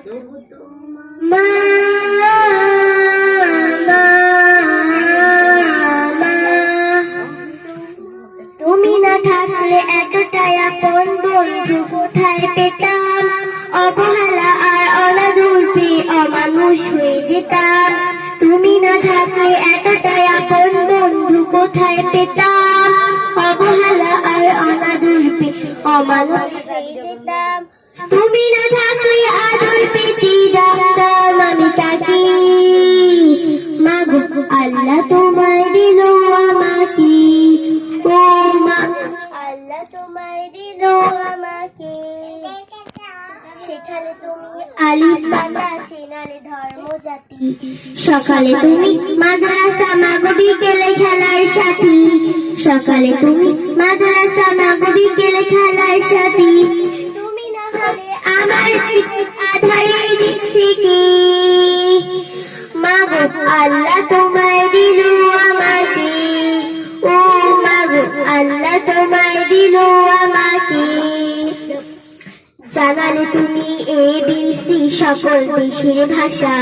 মা তুমি না থাকলে এতটাই আপন বন্ধু কোথায় পেতাম, অবহেলা আর অনাদর পেয়ে অমানুষ হয়ে যেতাম। তুমি না থাকলে এতটাই আপন বন্ধু কোথায় পেতাম, অবহেলা আর অনাদর পেয়ে অমানুষ হয়ে যেতাম। তুমি না থাকলে আদর পেতে ডাকতাম আমি তাকে, মাগো আল্লাহ তোমায় দিল আমাকে, ও মা আল্লাহ তোমায় দিল আমাকে। সেখানে তুমি আলিফ বাংলা চেনালে ধর্ম জাতি, সকালে তুমি মাদ্রাসা মাগো বিকেলে খেলার সাথী, সকালে তুমি মাদ্রাসা মাগো বিকেলে খেলার সাথী। তুমি না হলে আমার আধারের দিক থেকে, মাগো আল্লাহ তোমায় দিল আমাকে, ও মাগো আল্লাহ তোমায় দিল আমাকে। জানালে তুমি ABC সকল দেশের ভাষা,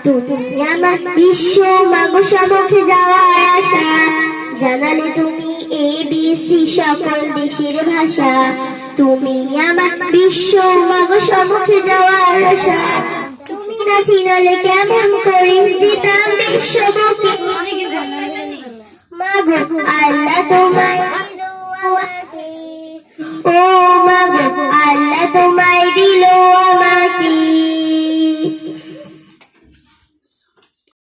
তুমি আমার বিশ্ব মাগো সম্মুখে যাওয়ার আশা। জানালে তুমি ABC সকল দেশের ভাষা, তুমি আমার বিশ্ব মাগো সম্মুখে যাওয়ার আশা। তুমি না চিনালে কেমন করে যেতাম বিশ্ব বুকে, মাগো আল্লাহ